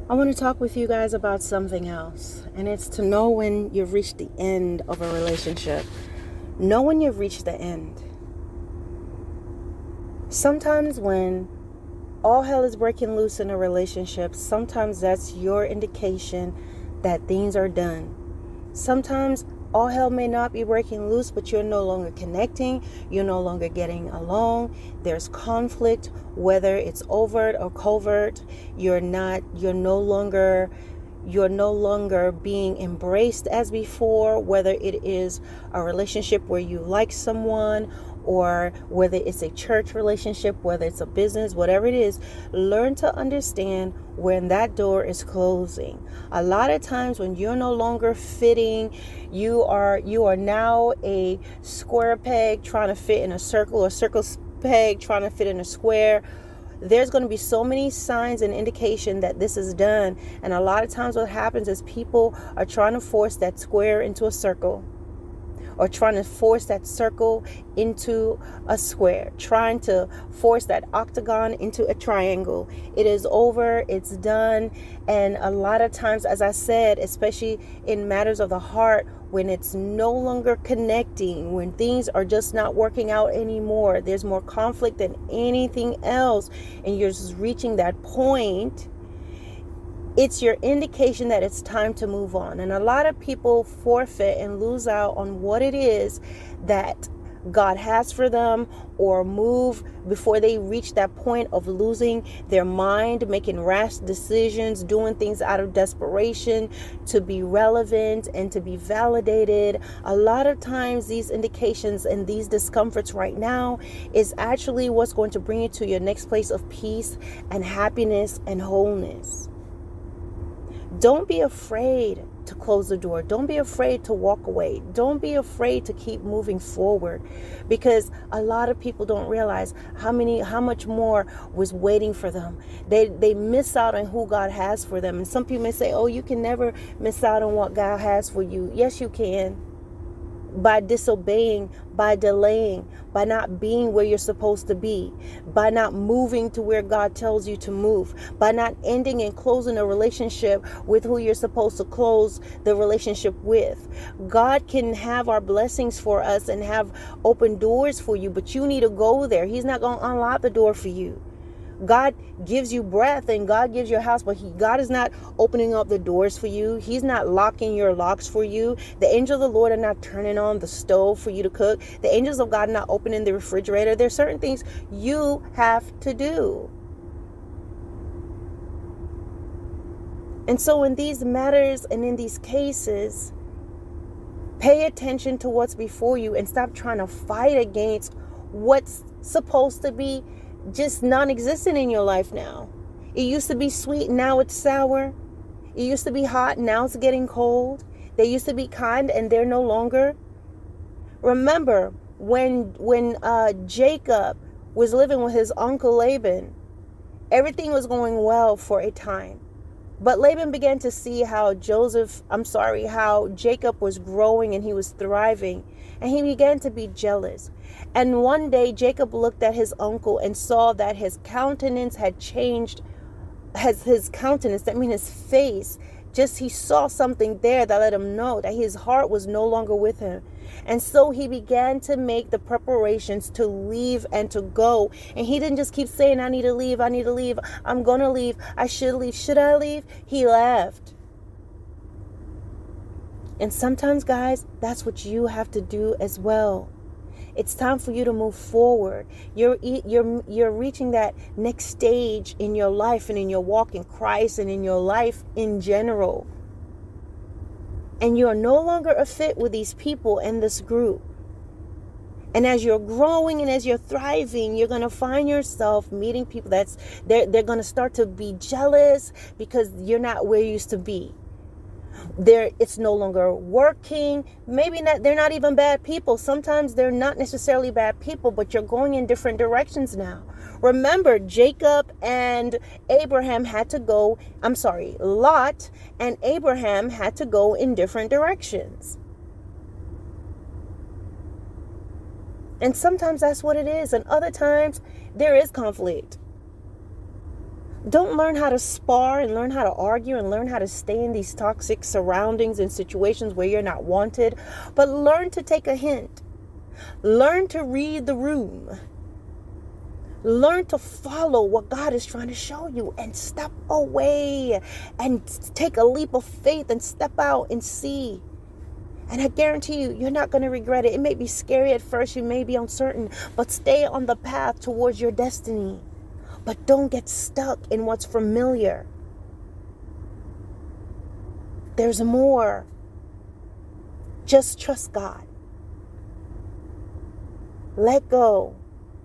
I want to talk with you guys about something else, and it's to know when you've reached the end of a relationship. Know when you've reached the end. Sometimes when all hell is breaking loose in a relationship, sometimes that's your indication that things are done. Sometimes all hell may not be breaking loose, but you're no longer connecting. You're no longer getting along. There's conflict, whether it's overt or covert. You're no longer being embraced as before, whether it is a relationship where you like someone or whether it's a church relationship, whether it's a business, whatever it is. Learn to understand when that door is closing. A lot of times when you're no longer fitting, you are now a square peg trying to fit in a circle, or circle peg trying to fit in a square. There's going to be so many signs and indication that this is done. And a lot of times what happens is people are trying to force that square into a circle, or trying to force that circle into a square, trying to force that octagon into a triangle. It is over, it's done. And a lot of times, as I said, especially in matters of the heart, when it's no longer connecting, when things are just not working out anymore, there's more conflict than anything else, and you're just reaching that point, it's your indication that it's time to move on. And a lot of people forfeit and lose out on what it is that God has for them, or move before they reach that point of losing their mind, making rash decisions, doing things out of desperation to be relevant and to be validated. A lot of times these indications and these discomforts right now is actually what's going to bring you to your next place of peace and happiness and wholeness. Don't be afraid to close the door. Don't be afraid to walk away. Don't be afraid to keep moving forward, because a lot of people don't realize how much more was waiting for them. They miss out on who God has for them. And some people may say, "Oh, you can never miss out on what God has for you." Yes, you can. By disobeying, by delaying, by not being where you're supposed to be, by not moving to where God tells you to move, by not ending and closing a relationship with who you're supposed to close the relationship with. God can have our blessings for us and have open doors for you, but you need to go there. He's not going to unlock the door for you. God gives you breath and God gives you a house, but God is not opening up the doors for you. He's not locking your locks for you. The angels of the Lord are not turning on the stove for you to cook. The angels of God are not opening the refrigerator. There's certain things you have to do. And so in these matters and in these cases, pay attention to what's before you and stop trying to fight against what's supposed to be just non-existent in your life now. It used to be sweet, now it's sour. It used to be hot, now it's getting cold. They used to be kind and they're no longer. Remember when Jacob was living with his uncle Laban, everything was going well for a time. But Laban began to see how Jacob was growing and he was thriving, and he began to be jealous. And one day Jacob looked at his uncle and saw that his countenance had changed. His countenance, that means his face, he saw something there that let him know that his heart was no longer with him. And so he began to make the preparations to leave and to go. And he didn't just keep saying, I need to leave, I'm going to leave, I should leave, should I leave? He left. And sometimes, guys, that's what you have to do as well. It's time for you to move forward. You're reaching that next stage in your life and in your walk in Christ and in your life in general. And you're no longer a fit with these people and this group. And as you're growing and as you're thriving, you're going to find yourself meeting people they're going to start to be jealous because you're not where you used to be. It's no longer working. Maybe not, they're not even bad people. Sometimes they're not necessarily bad people, but you're going in different directions now. Remember, Lot and Abraham had to go in different directions. And sometimes that's what it is. And other times there is conflict. Don't learn how to spar and learn how to argue and learn how to stay in these toxic surroundings and situations where you're not wanted, but learn to take a hint. Learn to read the room. Learn to follow what God is trying to show you and step away and take a leap of faith and step out and see. And I guarantee you, you're not going to regret it. It may be scary at first. You may be uncertain, but stay on the path towards your destiny. But don't get stuck in what's familiar. There's more. Just trust God. Let go.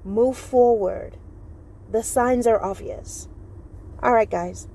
Move forward. The signs are obvious. All right, guys.